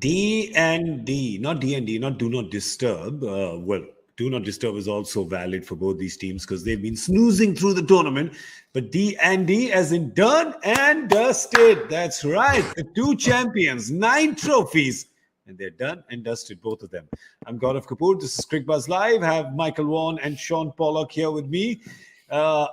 D and D, not D and D, not do not disturb. Do not disturb is also valid for both these teams because they've been snoozing through the tournament. But D and D as in done and dusted. That's right. The two champions, 9 trophies. And they're done and dusted, both of them. I'm Gaurav Kapur. This is Cricbuzz Live. I have Michael Vaughan and Shaun Pollock here with me. Vaughan,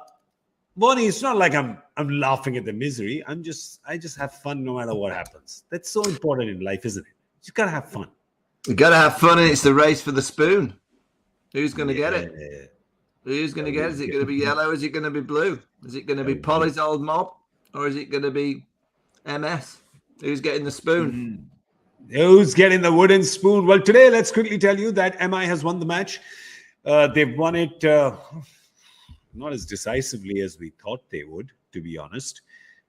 it's not like I'm laughing at the misery. I just have fun no matter what happens. That's so important in life, isn't it? You gotta have fun. You gotta have fun, and it's the race for the spoon. Who's going to get it? Who's going to get it? Is it going to be yellow? Is it going to be blue? Is it going to be Polly's old mob? Or is it going to be MS? Who's getting the spoon? Who's getting the wooden spoon? Well, today, let's quickly tell you that MI has won the match. They've won it not as decisively as we thought they would, to be honest.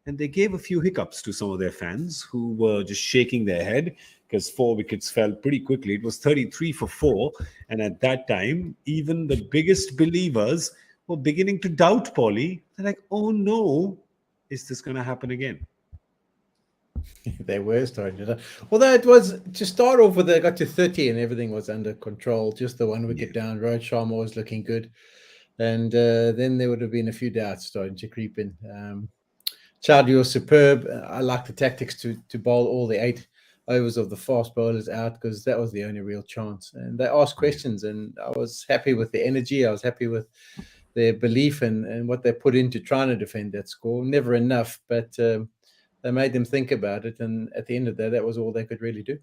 And they gave a few hiccups to some of their fans who were just shaking their head because 4 wickets fell pretty quickly. It was 33 for 4. And at that time, even the biggest believers were beginning to doubt Polly. They're like, oh no, is this going to happen again? They were starting to. Although it was to start off with, they got to 30 and everything was under control. Just the 1 wicket down. Rohit Sharma was looking good. And then there would have been a few doubts starting to creep in. Chowdhury was superb. I like the tactics to bowl all the 8 overs of the fast bowlers out because that was the only real chance. And they asked questions, and I was happy with the energy. I was happy with their belief and what they put into trying to defend that score. Never enough, but they made them think about it. And at the end of the day, that was all they could really do.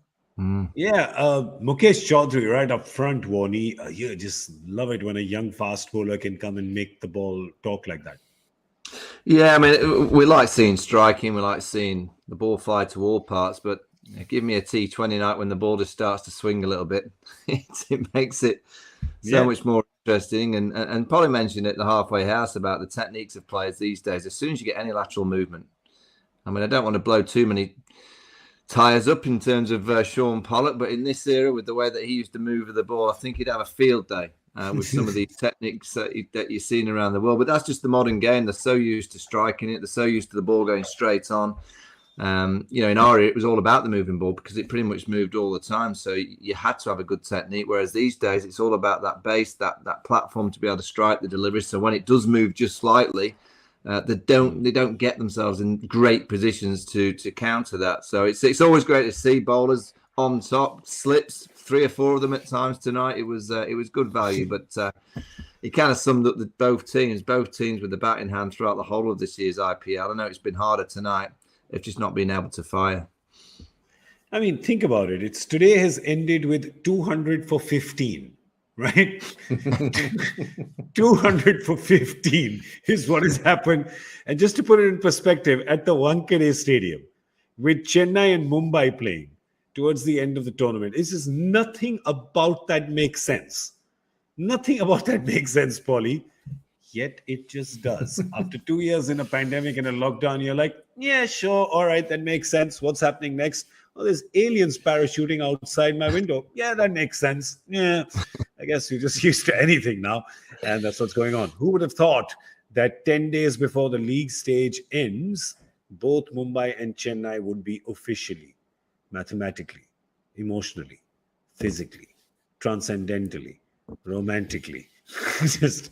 Yeah, Mukesh Chaudhary right up front, Warnie. You just love it when a young fast bowler can come and make the ball talk like that. Yeah, I mean, we like seeing striking. We like seeing the ball fly to all parts. But give me a T20 night when the ball just starts to swing a little bit. It makes it so much more interesting. And Polly mentioned at the halfway house about the techniques of players these days. As soon as you get any lateral movement, I mean, I don't want to blow too many tires up in terms of Shaun Pollock, but in this era, with the way that he used to move the ball, I think he'd have a field day with some of these techniques that you're seeing around the world. But that's just the modern game. They're so used to striking it. They're so used to the ball going straight on. In our era, it was all about the moving ball because it pretty much moved all the time. So you had to have a good technique. Whereas these days, it's all about that base, that platform to be able to strike the delivery. So when it does move just slightly, they don't get themselves in great positions to counter that. So it's always great to see bowlers on top, slips, 3 or 4 of them at times tonight. It was good value, but it kind of summed up both teams with the bat in hand throughout the whole of this year's IPL. I know it's been harder tonight. They've just not been able to fire. I mean, think about it. Today has ended with 200 for 15. Right? 200 for 15 is what has happened. And just to put it in perspective, at the Wankhede Stadium, with Chennai and Mumbai playing towards the end of the tournament, it's just nothing about that makes sense. Nothing about that makes sense, Polly. Yet it just does. After 2 years in a pandemic and a lockdown, you're like, yeah, sure. All right, that makes sense. What's happening next? Oh, there's aliens parachuting outside my window. Yeah, that makes sense. Yeah, I guess you're just used to anything now. And that's what's going on. Who would have thought that 10 days before the league stage ends, both Mumbai and Chennai would be officially, mathematically, emotionally, physically, transcendentally, romantically, just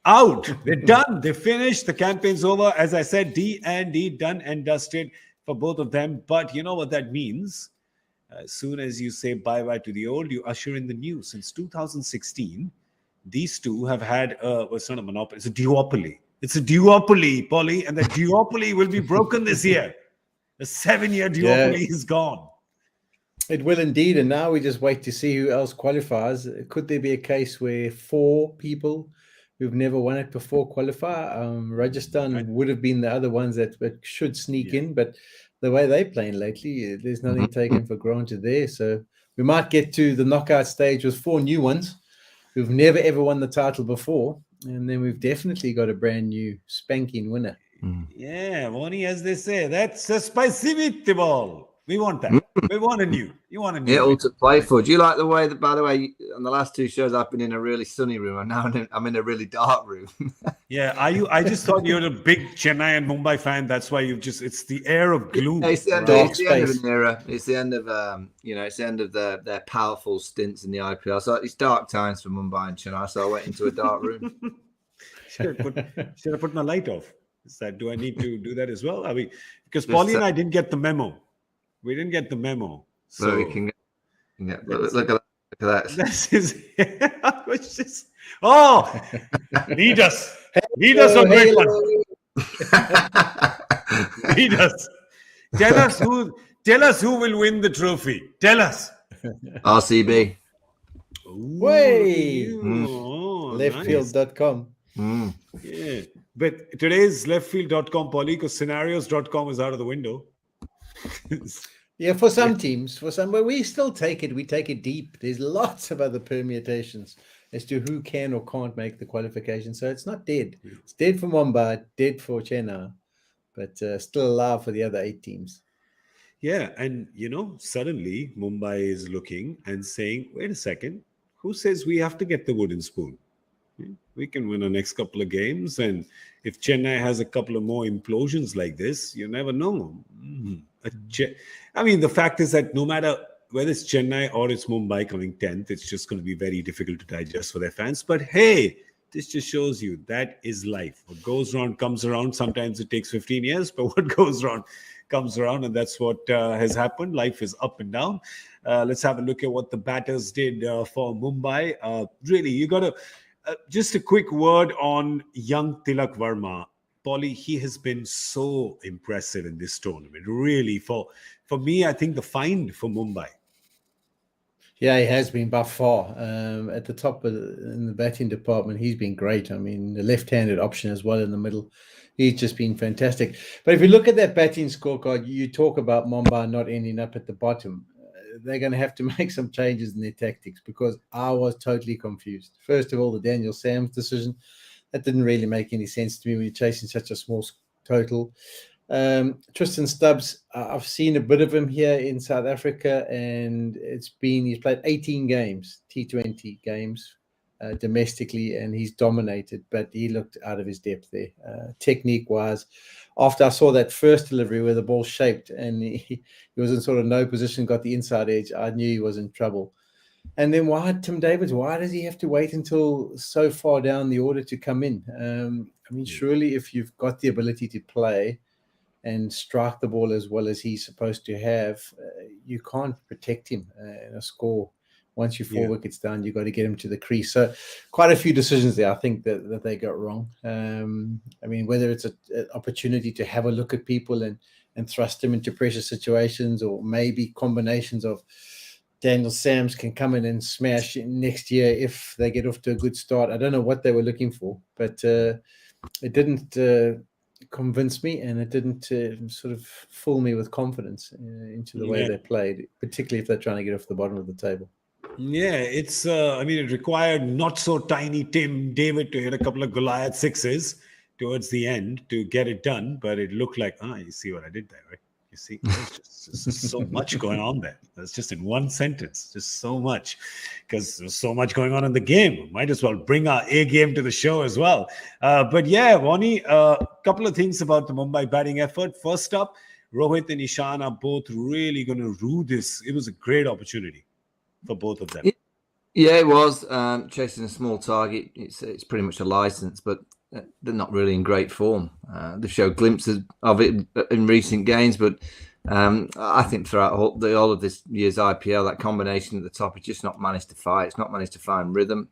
out. They're done. They're finished. The campaign's over. As I said, D&D done and dusted for both of them. But you know what that means? As soon as you say bye-bye to the old, you usher in the new. Since 2016, these two have had it's not a monopoly, it's a duopoly. It's a duopoly, Polly, and the duopoly will be broken this year. The 7-year duopoly is gone. It will indeed, and now we just wait to see who else qualifies. Could there be a case where 4 people who've never won it before qualify? Rajasthan would have been the other ones that should sneak in, but the way they're playing lately, there's nothing taken for granted there. So we might get to the knockout stage with 4 new ones who've never ever won the title before, and then we've definitely got a brand new spanking winner. Yeah, Warnie, as they say, that's a spicy meatball. We want that. We want a new. You want a new. Yeah, all to play for. Do you like the way that, by the way, on the last 2 shows, I've been in a really sunny room, and now I'm in a really dark room. Yeah, are you? I just thought you're a big Chennai and Mumbai fan. That's why it's the air of gloom. Yeah, it's the end of an era. It's the end of it's the end of their powerful stints in the IPL. So it's dark times for Mumbai and Chennai. So I went into a dark room. Should I put my light off? Do I need to do that as well? I mean, because Polly and I didn't get the memo. We didn't get the memo. So we can get look at that. This is lead us. Lead us on great one. Lead us. Tell us who will win the trophy. Tell us. RCB. Way. Leftfield.com. Yeah. But today's leftfield.com, Polly, because scenarios.com is out of the window. Yeah, for some teams, but we still take it. We take it deep. There's lots of other permutations as to who can or can't make the qualification. So it's not dead. It's dead for Mumbai, dead for Chennai, but still alive for the other 8 teams. Yeah, and suddenly Mumbai is looking and saying, wait a second, who says we have to get the wooden spoon? We can win the next couple of games, and if Chennai has a couple of more implosions like this, you never know. I mean, the fact is that no matter whether it's Chennai or it's Mumbai coming 10th, it's just going to be very difficult to digest for their fans. But hey, this just shows you that is life. What goes around comes around. Sometimes it takes 15 years, but what goes around comes around, and that's what has happened. Life is up and down. Let's have a look at what the batters did for Mumbai. Really, you got to... just a quick word on young Tilak Varma. Polly, he has been so impressive in this tournament. Really, for me, I think the find for Mumbai. Yeah, he has been by far at the top in the batting department. He's been great. I mean, the left-handed option as well in the middle. He's just been fantastic. But if you look at that batting scorecard, you talk about Mumbai not ending up at the bottom. They're going to have to make some changes in their tactics, because I was totally confused. First of all, the Daniel Sams decision, that didn't really make any sense to me when you're chasing such a small total. Tristan Stubbs, I've seen a bit of him here in South Africa, and he's played 18 games, T20 games domestically, and he's dominated, but he looked out of his depth there. Technique-wise, after I saw that first delivery where the ball shaped and he was in sort of no position, got the inside edge, I knew he was in trouble. And then Tim Davids, why does he have to wait until so far down the order to come in? I mean, surely if you've got the ability to play and strike the ball as well as he's supposed to have, you can't protect him in a score. Once you're 4 wickets down, you've got to get him to the crease. So quite a few decisions there, I think, that they got wrong. I mean, whether it's an opportunity to have a look at people and thrust them into pressure situations, or maybe combinations of Daniel Sams can come in and smash next year if they get off to a good start. I don't know what they were looking for, but it didn't convince me, and it didn't sort of fool me with confidence into the way they played, particularly if they're trying to get off the bottom of the table. Yeah, it's, I mean, it required not so tiny Tim David to hit a couple of Goliath sixes towards the end to get it done, but it looked like, you see what I did there, right? You see, there's just so much going on there. That's just in one sentence, just so much, because there's so much going on in the game. Might as well bring our A game to the show as well. But yeah, Vani, a couple of things about the Mumbai batting effort. First up, Rohit and Ishan are both really going to rue this. It was a great opportunity for both of them. Yeah, it was. Chasing a small target, it's pretty much a license, but they're not really in great form. They showed glimpses of it in recent games, but I think throughout all of this year's IPL, that combination at the top has just not managed to fight. It's not managed to find rhythm.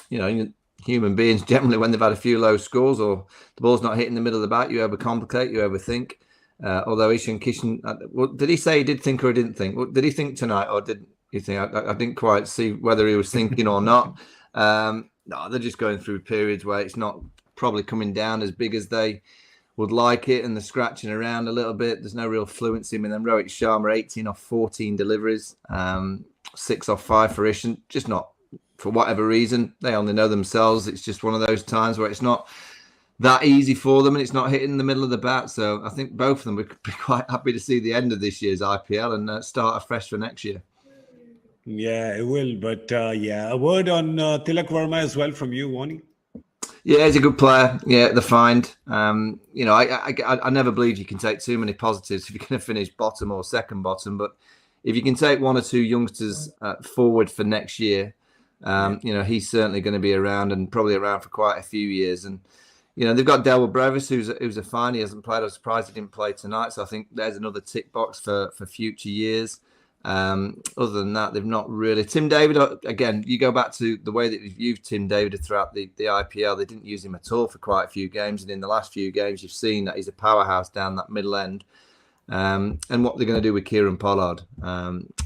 Human beings generally, when they've had a few low scores or the ball's not hitting the middle of the bat, you overcomplicate, you overthink. Although Ishan Kishan, did he say he did think or he didn't think? Did he think tonight, or did you think? I didn't quite see whether he was thinking or not. No, they're just going through periods where it's not probably coming down as big as they would like it, and they're scratching around a little bit. There's no real fluency. I mean, then Rohit Sharma, 18 off 14 deliveries, 6 off 5 for Ishan. Just not, for whatever reason, they only know themselves. It's just one of those times where it's not that easy for them, and it's not hitting the middle of the bat. So I think both of them would be quite happy to see the end of this year's IPL and start afresh for next year. Yeah, it will. But a word on Tilak Varma as well from you, Wani. Yeah, he's a good player. Yeah, the find. I never believe you can take too many positives if you're going to finish bottom or second bottom. But if you can take one or two youngsters forward for next year, he's certainly going to be around and probably around for quite a few years. And they've got Delwar Brevis, who's a fine. He hasn't played. I was surprised he didn't play tonight. So I think there's another tick box for future years. Other than that, they've not really. Tim David, again, you go back to the way that we've used Tim David throughout the IPL. They didn't use him at all for quite a few games, and in the last few games, you've seen that he's a powerhouse down that middle end. And what they're going to do with Kieran Pollard,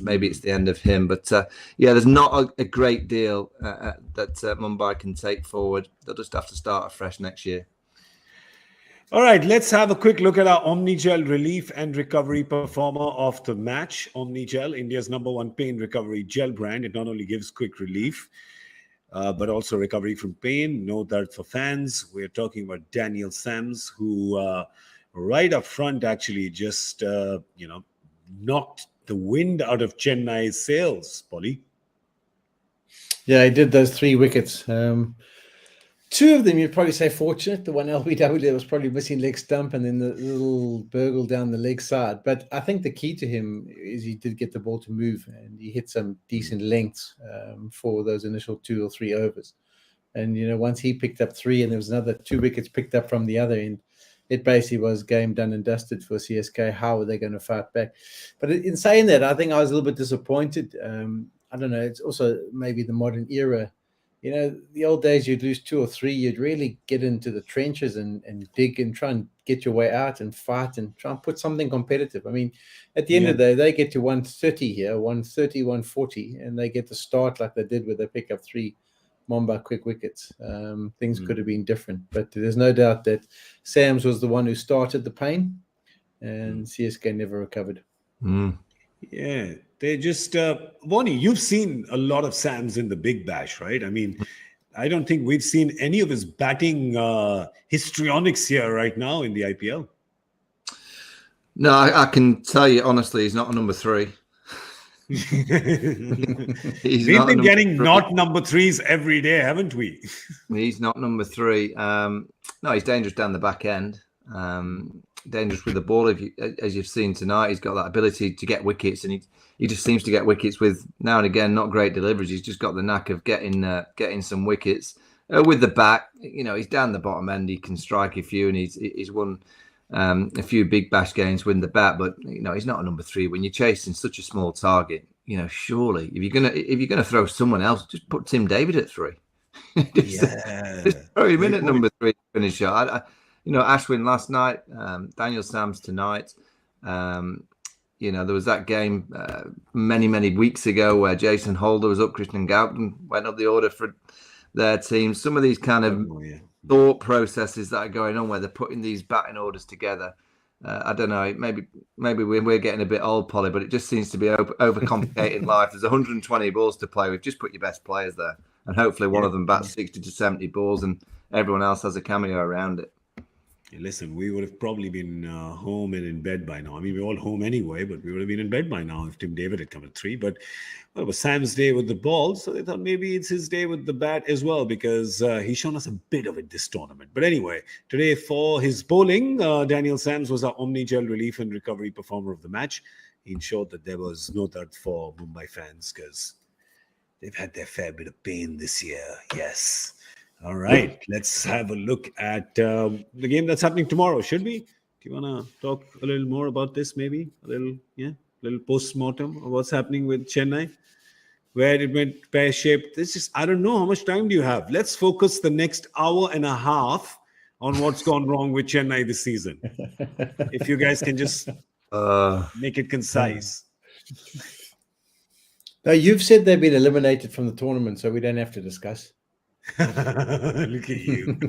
maybe it's the end of him. But there's not a great deal that Mumbai can take forward. They'll just have to start afresh next year. All right, let's have a quick look at our Omnigel relief and recovery performer of the match. Omnigel, India's #1 pain recovery gel brand. It not only gives quick relief, but also recovery from pain. No dard for fans. We're talking about Daniel Sams, who right up front actually just, knocked the wind out of Chennai's sails, Polly. Yeah, he did those 3 wickets. Two of them, you'd probably say fortunate. The one LBW was probably missing leg stump and then the little burgle down the leg side. But I think the key to him is he did get the ball to move and he hit some decent lengths for those initial 2 or 3 overs. And, once he picked up 3 and there was another 2 wickets picked up from the other end, it basically was game done and dusted for CSK. How are they going to fight back? But in saying that, I think I was a little bit disappointed. I don't know. It's also maybe the modern era. The old days, you'd lose 2 or 3, you'd really get into the trenches and dig and try and get your way out and fight and try and put something competitive. I mean, at the end of the day, they get to 130 here, 130, 140, and they get to start like they did where they pick up 3 Mumbai quick wickets. Things could have been different, but there's no doubt that Sams was the one who started the pain and CSK never recovered. Yeah. They just, Wani, you've seen a lot of Sams in the Big Bash, right? I mean, I don't think we've seen any of his batting histrionics here right now in the IPL. No, I can tell you honestly, he's not a number 3. We've been getting not number 3s every day, haven't we? He's not number 3. No, he's dangerous down the back end. Dangerous with the ball. As you've seen tonight, he's got that ability to get wickets, and he just seems to get wickets with now and again not great deliveries. He's just got the knack of getting some wickets with the bat. He's down the bottom end. He can strike a few, and he's won a few Big Bash games with the bat. But he's not a number 3 when you're chasing such a small target. Surely if you're gonna throw someone else, just put Tim David at 3. just throw him in at number 3 finisher. Ashwin last night, Daniel Sams tonight. There was that game many weeks ago where Jason Holder was up, Krishnan Gautam went up the order for their team. Some of these kind of thought processes that are going on where they're putting these batting orders together. I don't know. Maybe we're getting a bit old, Polly, but it just seems to be overcomplicating life. There's 120 balls to play with. Just put your best players there, and hopefully one of them bats 60 to 70 balls, and everyone else has a cameo around it. Listen, we would have probably been home and in bed by now. I mean, we're all home anyway, but we would have been in bed by now if Tim David had come at 3. But it was Sam's day with the ball, so they thought maybe it's his day with the bat as well, because he's shown us a bit of it this tournament. But anyway, today for his bowling, Daniel Sams was our Omnigel relief and recovery performer of the match. He ensured that there was no dard for Mumbai fans because they've had their fair bit of pain this year. Yes. All right, let's have a look at the game that's happening tomorrow. Should we? Do you want to talk a little more about this, maybe? A little post-mortem of what's happening with Chennai, where it went pear-shaped. I don't know, how much time do you have? Let's focus the next hour and a half on what's gone wrong with Chennai this season. If you guys can just make it concise. Now, you've said they've been eliminated from the tournament, so we don't have to discuss. Look at you.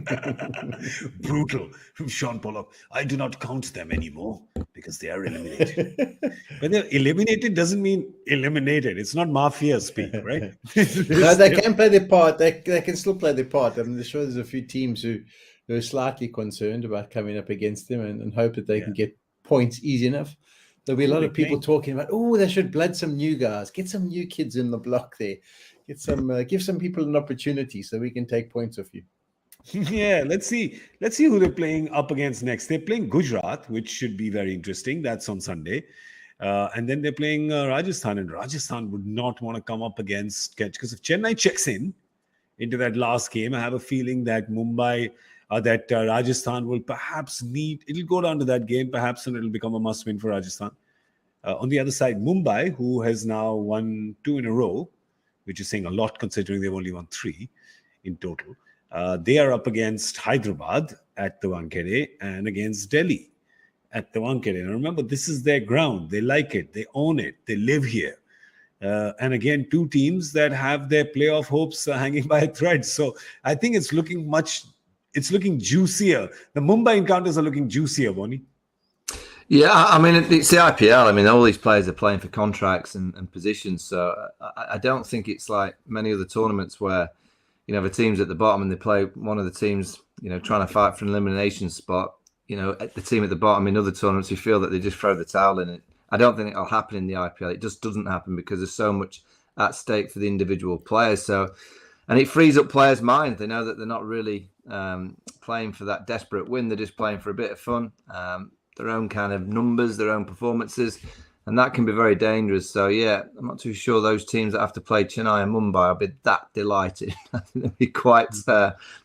Brutal from Shaun Pollock. I do not count them anymore because they are eliminated. But they're eliminated doesn't mean eliminated. It's not mafia speak, right? No, they can play their part. They can still play their part. I'm sure there's a few teams who who are slightly concerned about coming up against them and hope that they can get points easy enough. There'll be a lot of people talking about, they should blood some new guys, get some new kids in the block there, get some, give some people an opportunity so we can take points off you. Yeah, let's see who they're playing up against next. They're playing Gujarat, which should be very interesting. That's on Sunday. And then they're playing Rajasthan, and Rajasthan would not want to come up against Ketch, because if Chennai checks into that last game, I have a feeling that Rajasthan will perhaps it'll go down to that game perhaps, and it'll become a must-win for Rajasthan. On the other side, Mumbai, who has now won 2 in a row, which is saying a lot considering they've only won 3 in total. They are up against Hyderabad at the Wankhede and against Delhi at the Wankhede. And remember, this is their ground. They like it. They own it. They live here. And again, 2 teams that have their playoff hopes hanging by a thread. So I think it's looking juicier. The Mumbai encounters are looking juicier, Bonnie. Yeah, I mean, it's the IPL. I mean, all these players are playing for contracts and positions. So I don't think it's like many other tournaments where, the team's at the bottom and they play one of the teams, trying to fight for an elimination spot. At the team at the bottom in other tournaments, you feel that they just throw the towel in it. I don't think it'll happen in the IPL. It just doesn't happen because there's so much at stake for the individual players. So, and it frees up players' minds. They know that they're not really playing for that desperate win. They're just playing for a bit of fun, their own kind of numbers, their own performances. And that can be very dangerous. So, yeah, I'm not too sure those teams that have to play Chennai and Mumbai will be that delighted. I think they'll be quite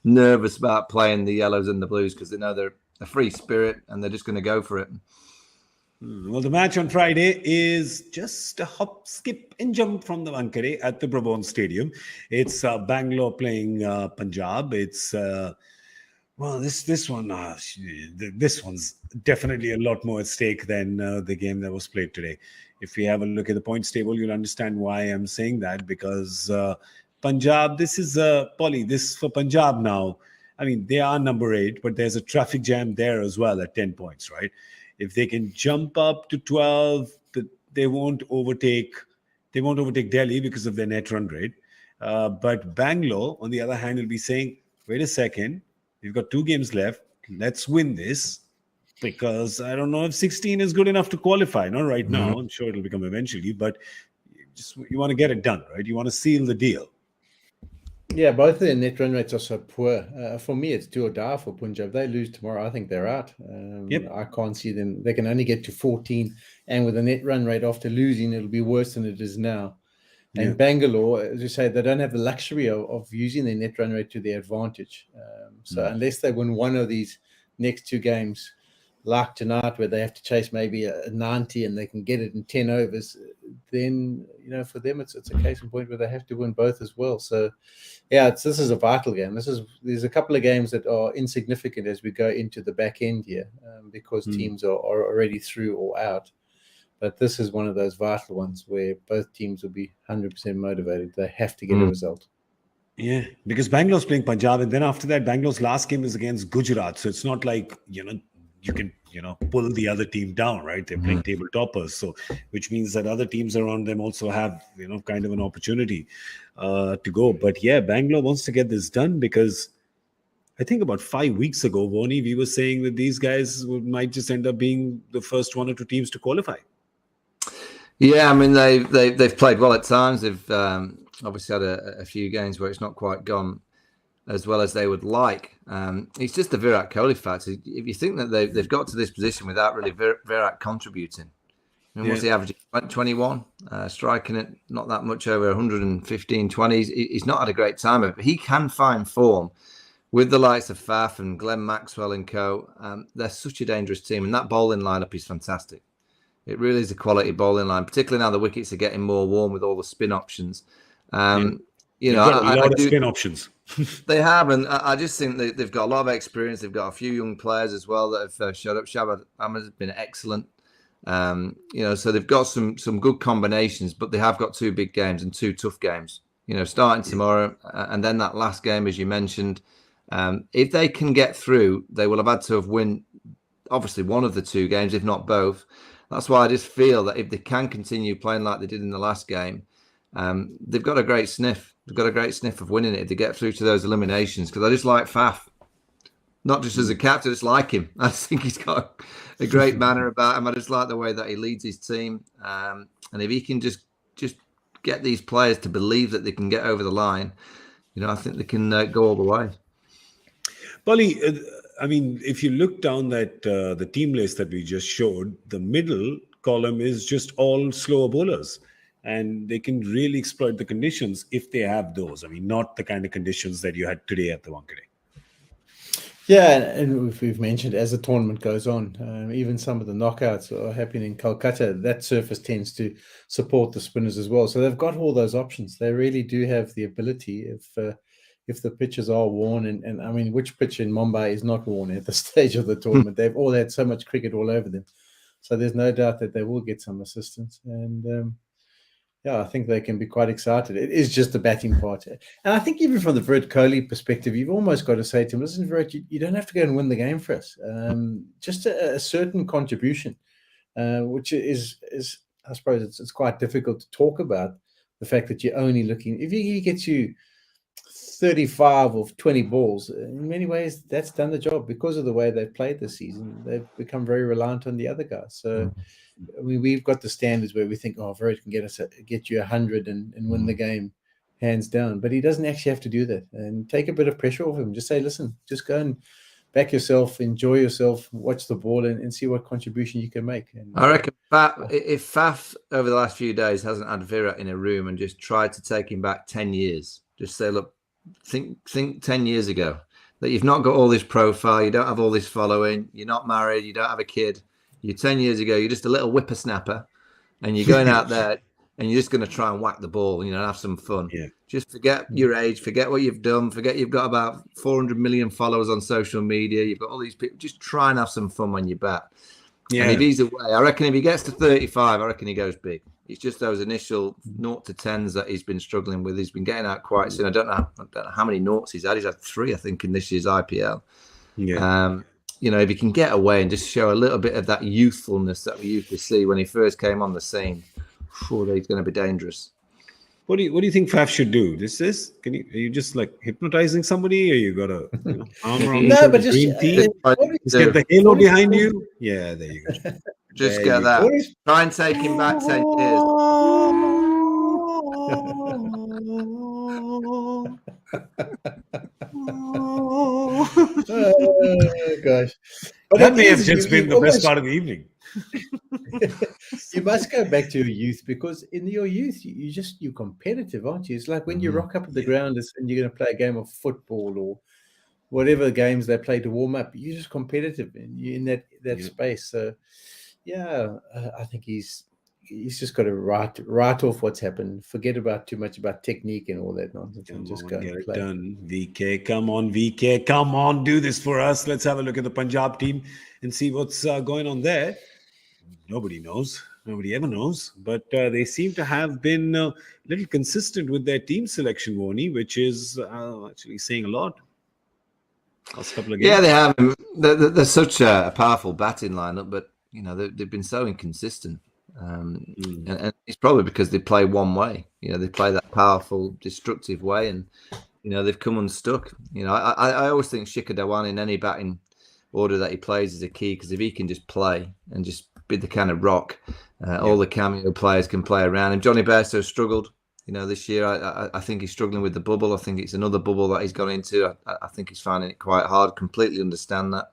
nervous about playing the yellows and the blues because they know they're a free spirit and they're just going to go for it. Well, the match on Friday is just a hop, skip, and jump from the Wankhede at the Vaughan Stadium. It's Bangalore playing Punjab. It's this one's definitely a lot more at stake than the game that was played today. If we have a look at the points table, you'll understand why I'm saying that, because Punjab, this is this for Punjab now. I mean, they are number 8, but there's a traffic jam there as well at 10 points, right? If they can jump up to 12, they won't overtake Delhi because of their net run rate. But Bangalore, on the other hand, will be saying, wait a second, we've got 2 games left. Let's win this, because I don't know if 16 is good enough to qualify. Not right now. I'm sure it'll become eventually, but you want to get it done, right? You want to seal the deal. Yeah, both their net run rates are so poor. For me, it's do or die for Punjab. They lose tomorrow, I think they're out. I can't see them. They can only get to 14, and with a net run rate after losing, it'll be worse than it is now. And Bangalore, as you say, they don't have the luxury of using their net run rate to their advantage. So unless they win one of these next 2 games, like tonight, where they have to chase maybe a 90 and they can get it in 10 overs, then, for them, it's a case in point where they have to win both as well. So, yeah, this is a vital game. There's a couple of games that are insignificant as we go into the back end here, because teams are already through or out. But this is one of those vital ones where both teams will be 100% motivated. They have to get a result. Yeah, because Bangalore's playing Punjab, and then after that, Bangalore's last game is against Gujarat. So it's not like, you can, pull the other team down, right? They're playing table toppers. So, which means that other teams around them also have, kind of an opportunity to go. But yeah, Bangalore wants to get this done, because I think about 5 weeks ago, Voni, we were saying that these guys might just end up being the first 1 or 2 teams to qualify. Yeah, I mean, they've played well at times. They've obviously had a few games where it's not quite gone as well as they would like. It's just the Virat Kohli factor. If you think that they've got to this position without really Virat contributing, what's the average? 21, striking it not that much over 115, 20. He's not had a great time of it, but he can find form with the likes of Faf and Glenn Maxwell and co. They're such a dangerous team, and that bowling lineup is fantastic. It really is a quality bowling line, particularly now the wickets are getting more warm with all the spin options. A lot of spin options. They have, and I just think they've got a lot of experience. They've got a few young players as well that have showed up. Shabad Ahmed has been excellent. So they've got some good combinations, but they have got 2 big games and 2 tough games. Starting tomorrow, and then that last game, as you mentioned. If they can get through, they will have had to have win, obviously, one of the 2 games, if not both. That's why I just feel that if they can continue playing like they did in the last game, they've got a great sniff. They've got a great sniff of winning it if they get through to those eliminations, because I just like Faf. Not just as a captain, I just like him. I think he's got a great manner about him. I just like the way that he leads his team. And if he can just get these players to believe that they can get over the line, I think they can go all the way. Polly, I mean, if you look down that the team list that we just showed, the middle column is just all slower bowlers. And they can really exploit the conditions if they have those. I mean, not the kind of conditions that you had today at the Wankhede. Yeah, and we've mentioned as the tournament goes on, even some of the knockouts are happening in Calcutta. That surface tends to support the spinners as well. So they've got all those options. They really do have the ability if the pitches are worn. And I mean, which pitch in Mumbai is not worn at the stage of the tournament? They've all had so much cricket all over them. So there's no doubt that they will get some assistance. And yeah, I think they can be quite excited. It is just the batting part. And I think even from the Virat Kohli perspective, you've almost got to say to him, listen, Virat, you don't have to go and win the game for us. Just a certain contribution, which is I suppose it's quite difficult to talk about, the fact that you're only looking, if he gets you 35 of 20 balls, in many ways, that's done the job. Because of the way they've played this season, they've become very reliant on the other guys. So we've got the standards where we think, oh, Virat can get you 100 and win the game hands down. But he doesn't actually have to do that. And take a bit of pressure off him. Just say, listen, just go and back yourself, enjoy yourself, watch the ball and see what contribution you can make. And I reckon if Faf over the last few days hasn't had Virat in a room and just tried to take him back 10 years, just say, look, think 10 years ago, that you've not got all this profile, you don't have all this following, you're not married, you don't have a kid. You 10 years ago, you're just a little whippersnapper, and you're going out there and you're just going to try and whack the ball, and have some fun. Yeah. Just forget your age, forget what you've done, forget you've got about 400 million followers on social media. You've got all these people. Just try and have some fun when you bat. Yeah. And if he's away, I reckon if he gets to 35, I reckon he goes big. It's just those initial 0 to 10s that he's been struggling with. He's been getting out quite soon. I don't know how many noughts he's had. He's had 3, I think, in this year's IPL. Yeah. If he can get away and just show a little bit of that youthfulness that we used to see when he first came on the scene, surely he's going to be dangerous. What do you think Faf should do? Are you just like hypnotizing somebody, or you got a arm around but just get the halo behind you? Yeah, there you go. Just there get that. Go. Try and take him back 10 years. Oh gosh, but that may have just been the best part of the evening. You must go back to your youth, because in your youth you're competitive, aren't you? It's like when you rock up at the ground and you're going to play a game of football or whatever games they play to warm up. You're just competitive and you're in that space. So yeah, I think he's just got to write off what's happened. Forget about too much about technique and all that nonsense, and just go and play. Done. VK, come on, do this for us. Let's have a look at the Punjab team and see what's going on there. Nobody knows. Nobody ever knows. But they seem to have been a little consistent with their team selection, Warnie, which is actually saying a lot. Last couple of games. Yeah, they have. They're such a powerful batting lineup, but they've been so inconsistent. And it's probably because they play one way. They play that powerful, destructive way, and they've come unstuck. I always think Shikhar Dhawan in any batting order that he plays is a key, because if he can just play and just be the kind of rock, all the cameo players can play around him. Johnny Bairstow struggled, this year. I think he's struggling with the bubble. I think it's another bubble that he's gone into. I think he's finding it quite hard. Completely understand that.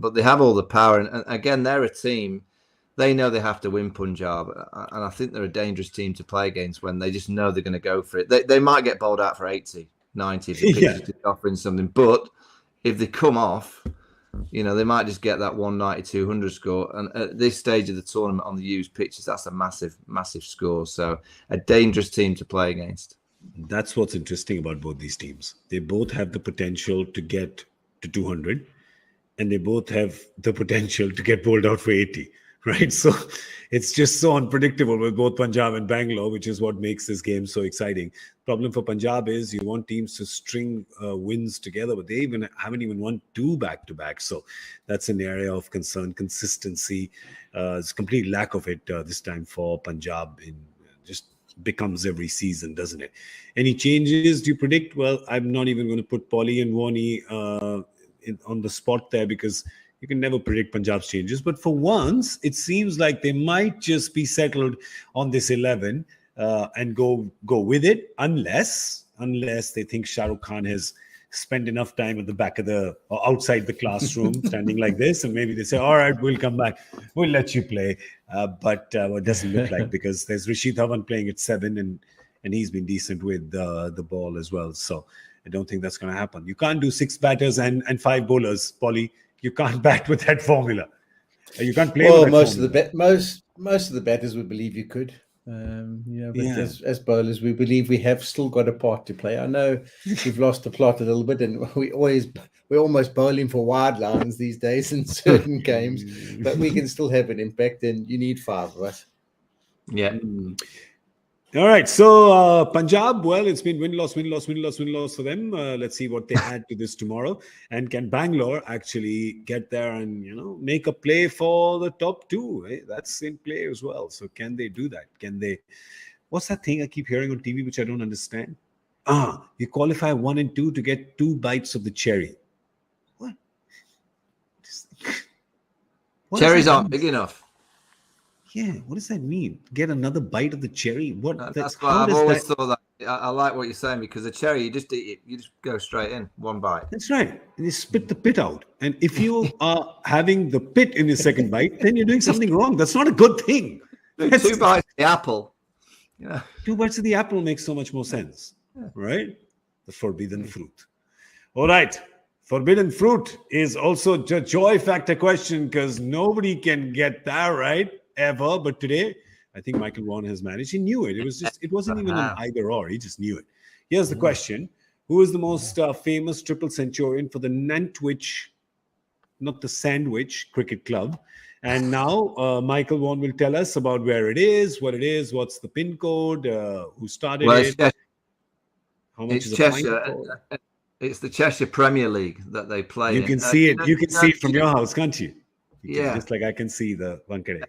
But they have all the power, and again, they're a team. They know they have to win Punjab, and I think they're a dangerous team to play against when they just know they're going to go for it. They might get bowled out for 80, 90 if the pitch is offering something, but if they come off, they might just get that 190, 200 score. And at this stage of the tournament on the used pitches, that's a massive, massive score. So a dangerous team to play against. That's what's interesting about both these teams. They both have the potential to get to 200, and they both have the potential to get bowled out for 80. Right, so it's just so unpredictable with both Punjab and Bangalore, which is what makes this game so exciting. Problem for Punjab is you want teams to string wins together, but they haven't even won 2 back-to-back. So that's an area of concern. Consistency, it's a complete lack of it this time for Punjab. It just becomes every season, doesn't it? Any changes do you predict? Well, I'm not even going to put Polly and Warnie on the spot there because you can never predict Punjab's changes. But for once, it seems like they might just be settled on this 11 and go with it, unless they think Shah Rukh Khan has spent enough time at the back of or outside the classroom, standing like this, and maybe they say, "All right, we'll come back, we'll let you play." But it doesn't look like, because there's Rashid Dhawan playing at 7, and he's been decent with the ball as well. So I don't think that's going to happen. You can't do 6 batters and 5 bowlers, Polly. You can't bat with that formula. You can't play. Well, with that most of the batters would believe you could. But as bowlers, we believe we have still got a part to play. I know we've lost the plot a little bit, and we're almost bowling for wide lines these days in certain games, but we can still have an impact, and you need 5 of us. Yeah. All right, so Punjab, well, it's been win-loss for them. Let's see what they add to this tomorrow. And can Bangalore actually get there and, make a play for the top 2? Eh? That's in play as well. So can they do that? Can they? What's that thing I keep hearing on TV, which I don't understand? You qualify 1 and 2 to get 2 bites of the cherry. What? Cherries aren't big enough. Yeah, what does that mean? Get another bite of the cherry? That's why I've always thought that. I like what you're saying, because the cherry, you just eat it, you just go straight in, 1 bite. That's right. And you spit the pit out. And if you are having the pit in your second bite, then you're doing something wrong. That's not a good thing. 2 bites of the apple. 2 bites of the apple makes so much more sense, right? The forbidden fruit. All right. Forbidden fruit is also a joy factor question, because nobody can get that right ever. But today, I think Michael Vaughan has managed. He knew it. It wasn't even an either or. He just knew it. Here's the question. Who is the most famous triple centurion for the Nantwich, not the Sandwich Cricket Club? And now Michael Vaughan will tell us about where it is, what it is, what's the pin code, who started it, how much is the Cheshire. It's the Cheshire Premier League that they play. You can see it. You can see it from your house, can't you? Just like I can see the Vankade.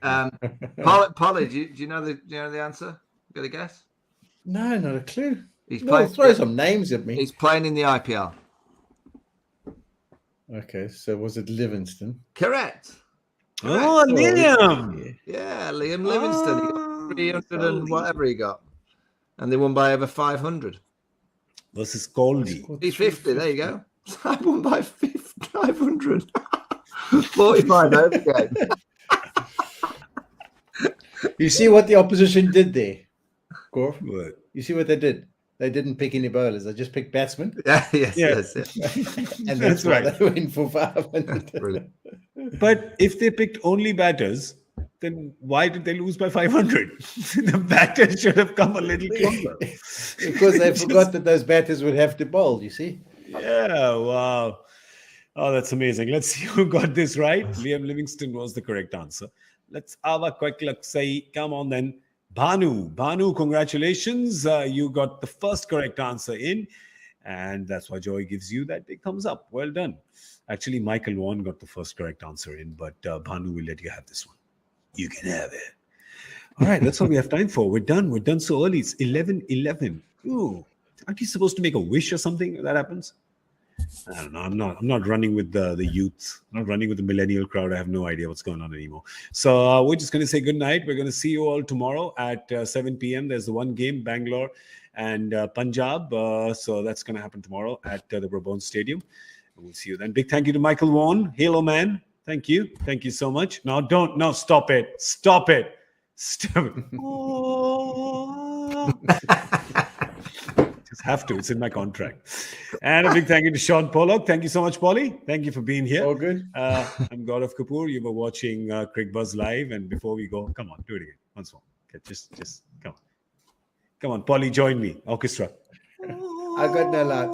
Polly, do you know the answer? Got a guess? No, not a clue. Throw some names at me. He's playing in the IPL. Okay, so was it Livingston? Correct. Oh, Liam. Yeah, Liam Livingston. He got 300 and whatever he got. And they won by over 500. Versus Goldie. He's 50, there you go. I won by 500. 45 over game. You see what the opposition did there, Gaurav? What? You see what they did? They didn't pick any bowlers. They just picked batsmen. Yes. And that's right. They went for 500. Brilliant. But if they picked only batters, then why did they lose by 500? The batters should have come a little closer. Because they forgot that those batters would have to bowl, you see? Yeah, wow. Oh, that's amazing. Let's see who got this right. Liam Livingston was the correct answer. Let's have a quick look. Say, come on then. Bhanu, congratulations. You got the first correct answer in. And that's why Joy gives you that big thumbs up. Well done. Actually, Michael Vaughan got the first correct answer in, but Bhanu will let you have this one. You can have it. All right, that's all we have time for. We're done. We're done so early. It's 11:11. Ooh, aren't you supposed to make a wish or something if that happens? I don't know. I'm not running with the youth. I'm not running with the millennial crowd. I have no idea what's going on anymore. So we're just going to say good night. We're going to see you all tomorrow at 7 p.m. There's the one game, Bangalore and Punjab. So that's going to happen tomorrow at the Brabant Stadium. We'll see you then. Big thank you to Michael Vaughan, Halo Man. Thank you. Thank you so much. Now stop it. Stop it. Just have to. It's in my contract. And a big thank you to Shaun Pollock. Thank you so much, Polly. Thank you for being here. All good. I'm Gaurav Kapur. You were watching Cricbuzz live. And before we go, come on, do it again. Once more. Okay, just come on. Come on, Polly, join me. Orchestra. I got no lot.